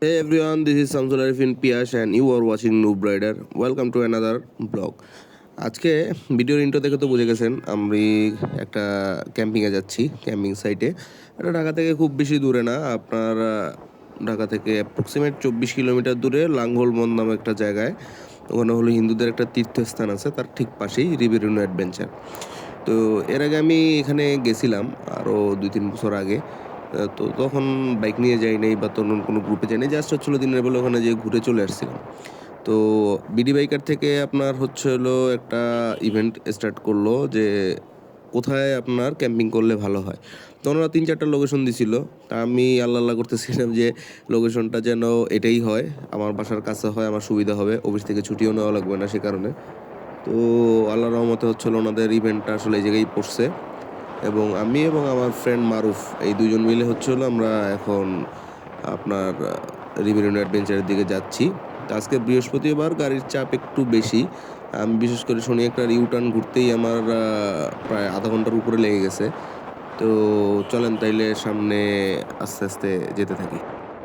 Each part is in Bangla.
Hey everyone, this is Samsul Arifin Piyash and you are watching Noob Rider. Welcome to another blog. আজকে ভিডিওর ইন্ট্রো দেখে তো বুঝে গেছেন আমি একটা ক্যাম্পিংয়ে যাচ্ছি, ক্যাম্পিং সাইটে। এটা ঢাকা থেকে খুব বেশি দূরে না, আপনার ঢাকা থেকে অ্যাপ্রক্সিমেট 24 কিলোমিটার দূরে লাঙ্গলবন্দ নামে একটা জায়গায়। ওখানে হলো হিন্দুদের একটা তীর্থস্থান আছে, তার ঠিক পাশেই রিভিউনো অ্যাডভেঞ্চার। তো এর আগে আমি এখানে গেছিলাম আরও 2-3 বছর আগে। তো তখন বাইক নিয়ে যাই নাই বা তখন কোনো গ্রুপে যাই নাই, জাস্ট হচ্ছিলো দিনের বেলা ওখানে যেয়ে ঘুরে চলে আসছিলাম। তো বিডি বাইকার থেকে আপনার হচ্ছে হলো একটা ইভেন্ট স্টার্ট করলো যে কোথায় আপনার ক্যাম্পিং করলে ভালো হয়। তো ওনারা 3-4টা লোকেশন দিছিল, তা আমি আল্লাহ করতেছিলাম যে লোকেশনটা যেন এটাই হয়, আমার বাসার কাছে হয়, আমার সুবিধা হবে, অফিস থেকে ছুটিও নেওয়া লাগবে না সে কারণে। তো আল্লাহর রহমতে হচ্ছিলো ওনাদের ইভেন্টটা আসলে এই জায়গায় পড়ছে এবং আমি এবং আমার ফ্রেন্ড মারুফ এই দুজন মিলে হচ্ছিল আমরা এখন আপনার রিভিউনো অ্যাডভেঞ্চারের দিকে যাচ্ছি। আজকে বৃহস্পতিবার, গাড়ির চাপ একটু বেশি। আমি বিশেষ করে শনি একটা ইউটার্ন ঘুরতেই আমার প্রায় আধা ঘন্টার উপরে লেগে গেছে। তো চলেন তাইলে সামনে আস্তে আস্তে যেতে থাকি।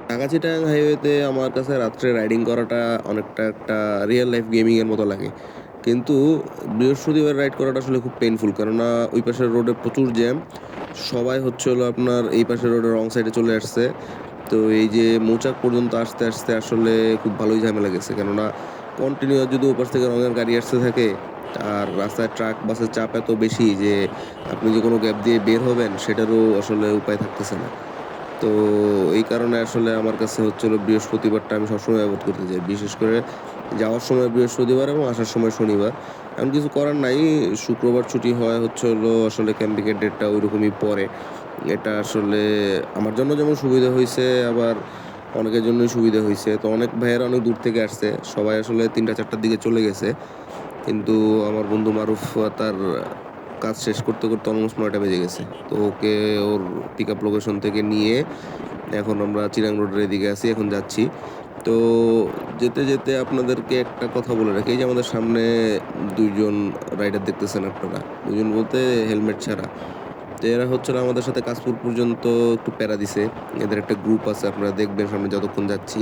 ঢাকা চিটাগাং হাইওয়েতে আমার কাছে রাত্রে রাইডিং করাটা অনেকটা একটা রিয়েল লাইফ গেমিংয়ের মতো লাগে, কিন্তু বৃহস্পতিবার রাইড করাটা আসলে খুব পেইনফুল, কেননা ওই পাশের রোডে প্রচুর জ্যাম। সবাই হচ্ছে হলো আপনার এই পাশের রোডের রং সাইডে চলে আসছে। তো এই যে মৌচাক পর্যন্ত আসতে আসতে আসলে খুব ভালোই ঝামেলা গেছে, কেননা কন্টিনিউ যদি ওপাশ থেকে রঙের গাড়ি আসতে থাকে আর রাস্তায় ট্রাক বাসের চাপ এত বেশি যে আপনি যে কোনো গ্যাপ দিয়ে বের হবেন সেটারও আসলে উপায় থাকতেছে না। তো এই কারণে আসলে আমার কাছে হচ্ছিল বৃহস্পতিবারটা আমি সবসময় অ্যাভয়েড করতে চাই, বিশেষ করে যাওয়ার সময় বৃহস্পতিবার এবং আসার সময় শনিবার। এমন কিছু করার নাই, শুক্রবার ছুটি হয় হচ্ছে হলো আসলে ক্যাম্পিংয়ের ডেটটা ওইরকমই পড়ে। এটা আসলে আমার জন্য যেমন সুবিধা হয়েছে, আবার অনেকের জন্যই সুবিধা হয়েছে। তো অনেক ভাইয়েরা অনেক দূর থেকে আসছে, সবাই আসলে 3টা-4টার দিকে চলে গেছে, কিন্তু আমার বন্ধু মারুফ তার কাজ শেষ করতে করতে অলমোস্ট 9টা বেজে গেছে। তো ওকে ওর পিক আপ লোকেশন থেকে নিয়ে এখন আমরা চিরাং রোডের এদিকে আছি, এখন যাচ্ছি। তো যেতে যেতে আপনাদেরকে একটা কথা বলে রাখি, এই যে আমাদের সামনে 2জন রাইডার দেখতেছেন আপনারা, 2জন বলতে হেলমেট ছাড়া। তো এরা হচ্ছে আমাদের সাথে কাশপুর পর্যন্ত একটু প্যারা দিছে। এদের একটা গ্রুপ আছে, আপনারা দেখবেন সামনে যতক্ষণ যাচ্ছি।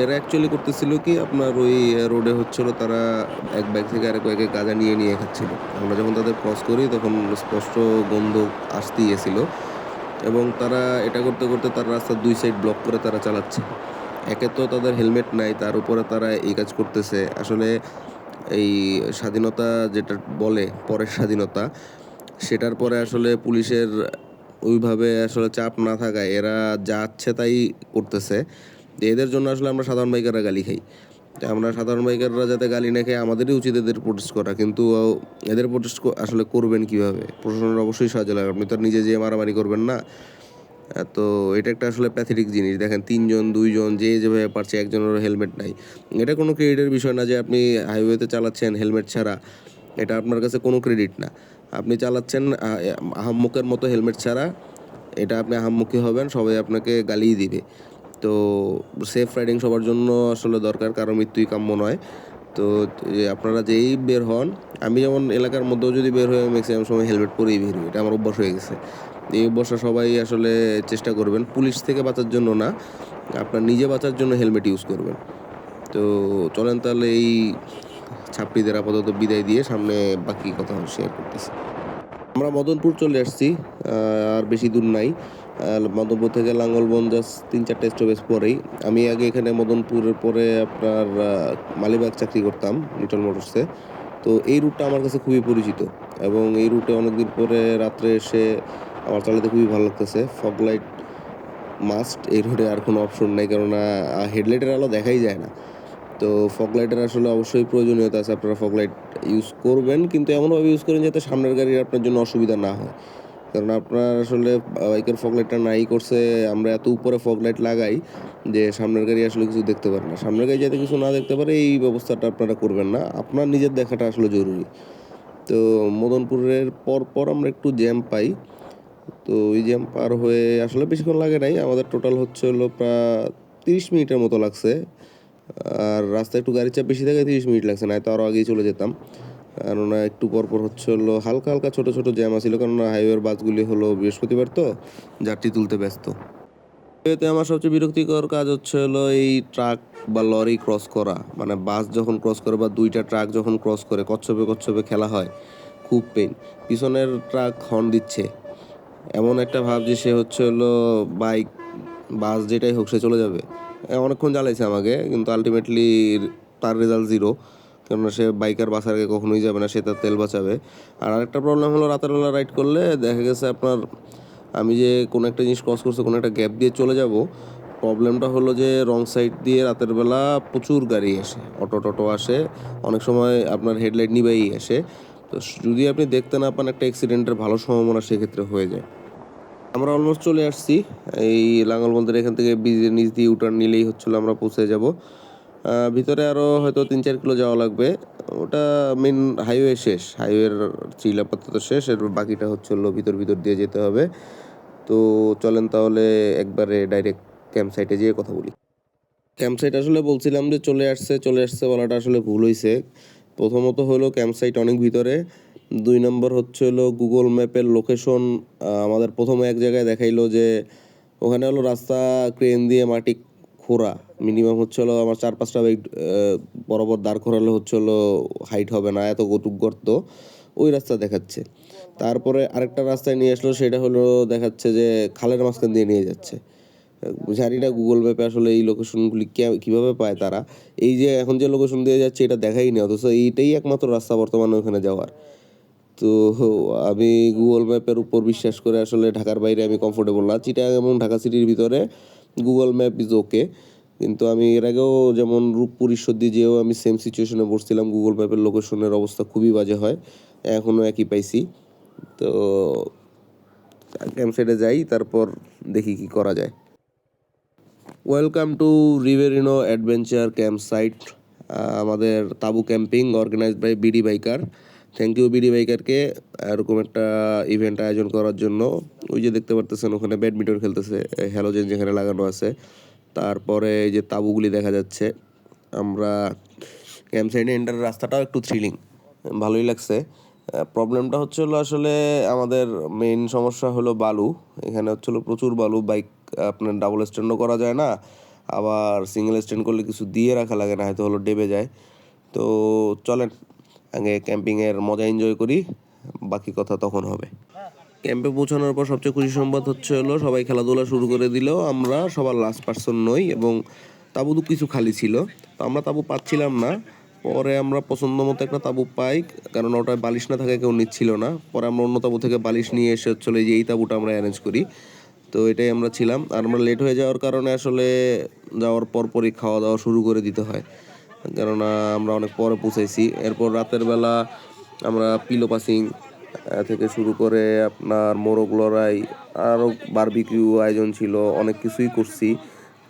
এরা অ্যাকচুয়ালি করতেছিল কি, আপনার ওই রোডে হচ্ছিল তারা এক ব্যাগ থেকে আরেক ব্যাগে গাঁজা নিয়ে নিয়ে খাচ্ছিল। আমরা যখন তাদের ক্রস করি তখন স্পষ্ট গন্ধ আসতেই গেছিল এবং তারা এটা করতে করতে তার রাস্তার 2 সাইড ব্লক করে তারা চালাচ্ছে। একে তো তাদের হেলমেট নাই, তার উপরে তারা এই কাজ করতেছে। আসলে এই স্বাধীনতা যেটা বলে পরের স্বাধীনতা, সেটার পরে আসলে পুলিশের ওইভাবে আসলে চাপ না থাকায় এরা যা ইচ্ছে তাই করতেছে। এদের জন্য আসলে আমরা সাধারণ বাইকাররা গালি খাই। তো আমরা সাধারণ বাইকাররা যাতে গালি না খাই, আমাদেরই উচিত এদের প্রোটেস্ট করা, কিন্তু এদের প্রোটেস্ট আসলে করবেন কিভাবে? প্রশাসনের অবশ্যই সাহায্য লাগে, আপনি তো আর নিজে যেয়ে মারামারি করবেন না। তো এটা একটা আসলে প্যাথেটিক জিনিস। দেখেন 3জন 2জন যে যেভাবে পারছে, একজনেরও হেলমেট নাই। এটা কোনো ক্রেডিটের বিষয় না যে আপনি হাইওয়েতে চালাচ্ছেন হেলমেট ছাড়া, এটা আপনার কাছে কোনো ক্রেডিট না। আপনি চালাচ্ছেন আহাম্মকের মতো হেলমেট ছাড়া, এটা আপনি আহাম্মকি হবেন, সবাই আপনাকে গালিই দিবে। তো সেফ রাইডিং সবার জন্য আসলে দরকার, কারো মৃত্যুই কাম্য নয়। তো আপনারা যেই বের হন, আমি যেমন এলাকার মধ্যেও যদি বের হই ম্যাক্সিমাম সময় হেলমেট পরেই বের হই, এটা আমার অভ্যাস হয়ে গেছে। এই অভ্যাসটা সবাই আসলে চেষ্টা করবেন, পুলিশ থেকে বাঁচার জন্য না, আপনার নিজে বাঁচার জন্য হেলমেট ইউজ করবেন। তো চলেন তাহলে এই ছাত্রীদের আপাতত বিদায় দিয়ে সামনে বাকি কথা শেয়ার করতেছি। আমরা মদনপুর চলে আসছি, আর বেশি দূর নাই। মদনপুর থেকে লাঙ্গলবন্দ জাস্ট 3-4টা স্টপেজ পরেই। আমি আগে এখানে মদনপুরের পরে আপনার মালিবাগ চাকরি করতাম লিটল মোটরসে। তো এই রুটটা আমার কাছে খুবই পরিচিত এবং এই রুটে অনেকদিন পরে রাত্রে এসে আমার চালাতে খুবই ভালো লাগতেছে। ফগ লাইট মাস্ট এই রোডে, আর কোনো অপশন নেই, কেননা হেডলাইটের আলো দেখাই যায় না। তো ফগ লাইটের আসলে অবশ্যই প্রয়োজনীয়তা আছে, আপনারা ফগ লাইট ইউজ করবেন, কিন্তু এমনভাবে ইউজ করেন যাতে সামনের গাড়ির আপনার জন্য অসুবিধা না হয়। কারণ আপনার আসলে বাইকের ফগ লাইটটা নাই করছে, আমরা এত উপরে ফগ লাইট লাগাই যে সামনের গাড়ি আসলে কিছু দেখতে পারে না। সামনের গাড়ি যাতে কিছু না দেখতে পারে এই ব্যবস্থাটা আপনারা করবেন না, আপনার নিজের দেখাটা আসলে জরুরি। তো মদনপুরের পর আমরা একটু জ্যাম পাই। তো ওই জ্যাম পার হয়ে আসলে বেশিক্ষণ লাগে নাই, আমাদের টোটাল হচ্ছে হলো প্রায় 30 মিনিটের মতো লাগছে। আর রাস্তায় একটু গাড়ির চাপ বেশি থাকে, 30 মিনিট লাগছে, না তো আরও আগেই চলে যেতাম। কেননা একটু পরপর হচ্ছে হলো হালকা হালকা ছোটো ছোটো জ্যাম আসছিল, কেননা হাইওয়ের বাসগুলি হলো বৃহস্পতিবার তো যাত্রী তুলতে ব্যস্ত। এতে আমার সবচেয়ে বিরক্তিকর কাজ হচ্ছে হলো এই ট্রাক বা লরি ক্রস করা, মানে বাস যখন ক্রস করে বা দুইটা ট্রাক যখন ক্রস করে কচ্ছপে কচ্ছপে খেলা হয়, খুব পেন। পিছনের ট্রাক হর্ন দিচ্ছে, এমন একটা ভাব যে সে হচ্ছে হলো বাইক বাস যেটাই হোক সে চলে যাবে। অনেকক্ষণ জ্বালাইছে আমাকে, কিন্তু আলটিমেটলি তার রেজাল্ট জিরো, কেননা সে বাইকার বাসার আগে কখনোই যাবে না, সে তার তেল বাঁচাবে। আর আরেকটা প্রবলেম হলো রাতের বেলা রাইড করলে দেখা গেছে আপনার, আমি যে কোনো একটা জিনিস ক্রস করছে কোনো একটা গ্যাপ দিয়ে চলে যাব, প্রবলেমটা হলো যে রং সাইড দিয়ে রাতের বেলা প্রচুর গাড়ি আসে, অটো টটো আসে, অনেক সময় আপনার হেডলাইট নিবেই আসে। তো যদি আপনি দেখতে না পান একটা অ্যাক্সিডেন্টের ভালো সম্ভাবনা সেক্ষেত্রে হয়ে যায়। আমরা অলমোস্ট চলে আসছি। এই লাঙ্গলবন্দের এখান থেকে ব্রিজের নিচ দিয়ে ইউটার্ন নিলেই হচ্ছিল আমরা পৌঁছে যাব। ভিতরে আরও হয়তো 3-4 কিলো যাওয়া লাগবে। ওটা মেন হাইওয়ে শেষ, হাইওয়ের চিল আপাতত শেষ, এর বাকিটা হচ্ছে হলো ভিতর ভিতর দিয়ে যেতে হবে। তো চলেন তাহলে একবারে ডাইরেক্ট ক্যাম্প সাইটে যেয়ে কথা বলি। ক্যাম্প সাইট আসলে বলছিলাম যে চলে আসছে বলাটা আসলে ভুল হয়েছে। প্রথমত হলো ক্যাম্প সাইট অনেক ভিতরে, 2 নম্বর হচ্ছে হলো গুগল ম্যাপের লোকেশন আমাদের প্রথমে এক জায়গায় দেখাইলো যে ওখানে হলো রাস্তা ক্রেন দিয়ে মাটি খোঁড়া, মিনিমাম হচ্ছে হলো আমার 4-5টা বাইক বরাবর দাঁড় করালে হচ্ছে হলো হাইট হবে না, এত কটুক গর্ত ওই রাস্তা দেখাচ্ছে। তারপরে আরেকটা রাস্তায় নিয়ে আসলো, সেটা হলো দেখাচ্ছে যে খালের মাঝখান দিয়ে নিয়ে যাচ্ছে। জানি না গুগল ম্যাপে আসলে এই লোকেশনগুলি কীভাবে পায় তারা। এই যে এখন যে লোকেশন দিয়ে যাচ্ছে এটা দেখাই না, অথচ এইটাই একমাত্র রাস্তা বর্তমানে ওখানে যাওয়ার। তো আমি গুগল ম্যাপের উপর বিশ্বাস করে আসলে ঢাকার বাইরে আমি কমফোর্টেবল না। চিটাগাং এবং ঢাকা সিটির ভিতরে গুগল ম্যাপ ইজ ওকে, কিন্তু আমি এর আগেও যেমন রূপপুর ঈশ্বরদী যেও আমি সেম সিচুয়েশনে পড়ছিলাম, গুগল ম্যাপের লোকেশনের অবস্থা খুবই বাজে হয়, এখনও একই পাইছি। তো ক্যাম্প সাইটে যাই, তারপর দেখি কি করা যায়। Welcome to Riverino adventure camp site, আমাদের তাবু camping organized by BD biker. Thank you BD বাইকারকে এরকম একটা ইভেন্ট আয়োজন করার জন্য। ওই যে দেখতে পারতেছেন ওখানে ব্যাডমিন্টন খেলতেছে, হ্যালোজেন যেখানে লাগানো আছে, তারপরে এই যে তাবুগুলি দেখা যাচ্ছে। আমরা ক্যাম্প সাইটে এন্টারের রাস্তাটাও একটু থ্রিলিং, ভালোই লাগছে। প্রবলেমটা হচ্ছে হলো আসলে আমাদের মেইন সমস্যা হলো বালু। এখানে হচ্ছে হলো প্রচুর বালু, বাইক আপনার ডাবল স্ট্যান্ডও করা যায় না, আবার সিঙ্গেল স্ট্যান্ড করলে কিছু দিয়ে রাখা লাগে না, হয়তো হলো ডেবে যায়। তো চলেন আগে ক্যাম্পিংয়ের মজা এনজয় করি, বাকি কথা তখন হবে। ক্যাম্পে পৌঁছানোর পর সবচেয়ে খুশি সংবাদ হচ্ছে হলো সবাই খেলাধুলা শুরু করে দিল, আমরা সবার লাস্ট পার্সন নই, এবং তাঁবু কিছু খালি ছিল, তো আমরা তাঁবু পাচ্ছিলাম না। পরে আমরা পছন্দ মতো একটা তাঁবু পাই, কারণ ওটায় বালিশ না থাকে কেউ নিচ্ছিল না। পরে আমরা অন্য তাঁবু থেকে বালিশ নিয়ে এসে হচ্ছিল যে এই তাঁবুটা আমরা অ্যারেঞ্জ করি। তো এটাই আমরা ছিলাম। আর আমরা লেট হয়ে যাওয়ার কারণে আসলে যাওয়ার পরপরই খাওয়া দাওয়া শুরু করে দিতে হয়, কেননা আমরা অনেক পরে পৌঁছাইছি। এরপর রাতের বেলা আমরা পিলো পাসিং থেকে শুরু করে আপনার মোরগ লড়াই, আরও বারবিকিউ আয়োজন ছিল, অনেক কিছুই করছি।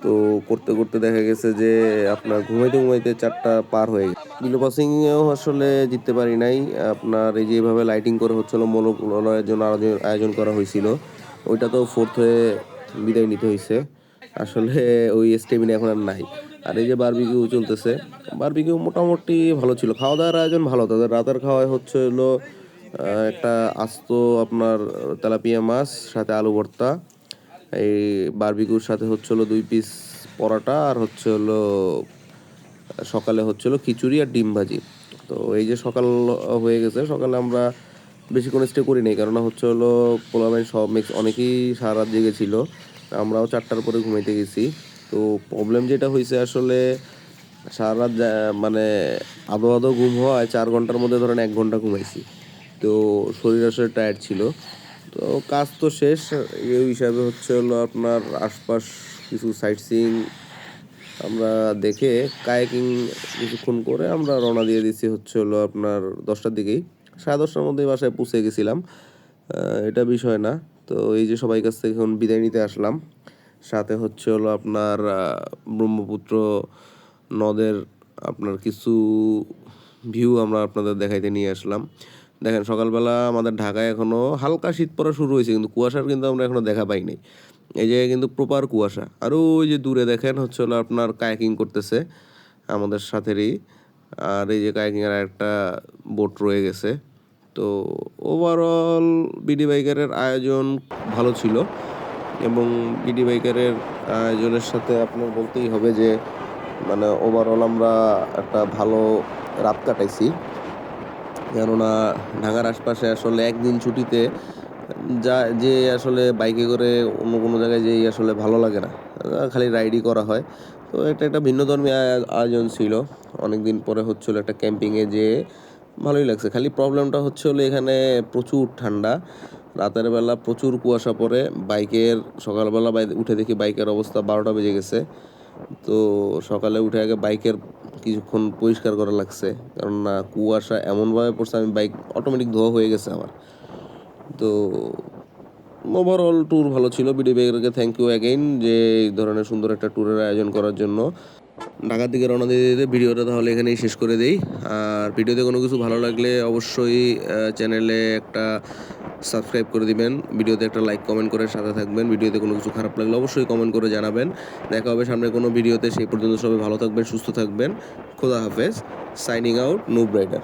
তো করতে করতে দেখা গেছে যে আপনার ঘুমাইতে ঘুমাইতে 4টা পার হয়ে গেছে। পিলো পাসিংয়েও আসলে জিততে পারি নাই। আপনার এই যেভাবে লাইটিং করে হচ্ছিলো মোরগ লড়াইয়ের জন্য আয়োজন করা হয়েছিল, ওইটা তো ফোর্থ হয়ে বিদায় নিতে হয়েছে। আসলে ওই স্টেমিনা এখন আর নাই। আর এই যে বারবিকিউ চলতেছে, বারবিকিউ মোটামুটি ভালো ছিল, খাওয়া দাওয়ার আয়োজন ভালো। তাদের রাতের খাওয়ায় হচ্ছে হলো একটা আস্ত আপনার তেলাপিয়া মাছ সাথে আলু ভর্তা, এই বারবিকিউর সাথে হচ্ছে হলো 2 পিস পরোটা, আর হচ্ছে হলো সকালে হচ্ছে হলো খিচুড়ি আর ডিম ভাজি। তো এই যে সকাল হয়ে গেছে, সকালে আমরা বেশিক্ষণ স্টে করি নাই, কারণ হচ্ছে হলো পোলাপাইন সব মিক্স অনেকেই সারা রাত জেগেছিল, আমরাও 4টার পরে ঘুমাইতে গেছি। তো প্রবলেম যেটা হয়েছে আসলে সারা রাত মানে আদো আদো ঘুম হওয়ায় 4 ঘন্টার মধ্যে ধরেন 1 ঘন্টা ঘুমাইছি। তো শরীর আসলে টায়ার্ড ছিল। তো কাজ তো শেষ, এই হিসাবে হচ্ছে হলো আপনার আশপাশ কিছু সাইট সিইং আমরা দেখে কায়াকিং কিছুক্ষণ করে আমরা রওনা দিয়ে দিচ্ছি হচ্ছে হলো আপনার 10টার দিকেই, 10:30টার মধ্যেই বাসায় পৌঁছে গেছিলাম। এটা বিষয় না। তো এই যে সবাই কাছ থেকে এখন বিদায় নিতে আসলাম, সাথে হচ্ছে হলো আপনার ব্রহ্মপুত্র নদের আপনার কিছু ভিউ আমরা আপনাদের দেখাইতে নিয়ে আসলাম। দেখেন সকালবেলা আমাদের ঢাকায় এখনও হালকা শীত পড়া শুরু হয়েছে, কিন্তু কুয়াশার কিন্তু আমরা এখনও দেখা পাইনি। এই জায়গায় কিন্তু প্রপার কুয়াশা। আর ওই যে দূরে দেখেন হচ্ছে হলো আপনার কায়াকিং করতেছে আমাদের সাথেরই, আর এই যে কায়াকিংয়ের একটা বোট রয়ে গেছে। তো ওভারঅল বিডি বাইকারের আয়োজন ভালো ছিল। এবং বিডি বাইকারের আয়োজনের সাথে আপনার বলতেই হবে যে মানে ওভারঅল আমরা একটা ভালো রাত কাটাইছি। কেননা ঢাকার আশপাশে আসলে একদিন ছুটিতে যে আসলে বাইকে করে অন্য কোনো জায়গায় যেই আসলে ভালো লাগে না, খালি রাইডই করা হয়। তো এটা একটা ভিন্নধর্মী আয়োজন ছিল। অনেক দিন পরে হচ্ছিলো একটা ক্যাম্পিংয়ে যেয়ে ভালোই লাগছে। খালি প্রবলেমটা হচ্ছে হলো এখানে প্রচুর ঠান্ডা, রাতের বেলা প্রচুর কুয়াশা পড়ে। সকালবেলা উঠে দেখি বাইকের অবস্থা 12টা বেজে গেছে। তো সকালে উঠে আগে বাইকের কিছুক্ষণ পরিষ্কার করা লাগছে, কারণ না কুয়াশা এমনভাবে পড়ছে আমি বাইক অটোমেটিক ধোয়া হয়ে গেছে আমার। তো ওভারঅল ট্যুর ভালো ছিল। বিডি বাইকারকে থ্যাংক ইউ অ্যাগেইন যে এই ধরনের সুন্দর একটা ট্যুরের আয়োজন করার জন্য। ঢাকার দিকে রওনা দিতে দিতে ভিডিওটা তাহলে এখানেই শেষ করে দেই। আর ভিডিওতে কোনো কিছু ভালো লাগলে অবশ্যই চ্যানেলে একটা সাবস্ক্রাইব করে দিবেন, ভিডিওতে একটা লাইক কমেন্ট করে সাথে থাকবেন। ভিডিওতে কোনো কিছু খারাপ লাগলে অবশ্যই কমেন্ট করে জানাবেন। দেখা হবে সামনে কোনো ভিডিওতে, সেই পর্যন্ত সবাই ভালো থাকবেন, সুস্থ থাকবেন। খোদা হাফেজ। Signing out, Noob rider.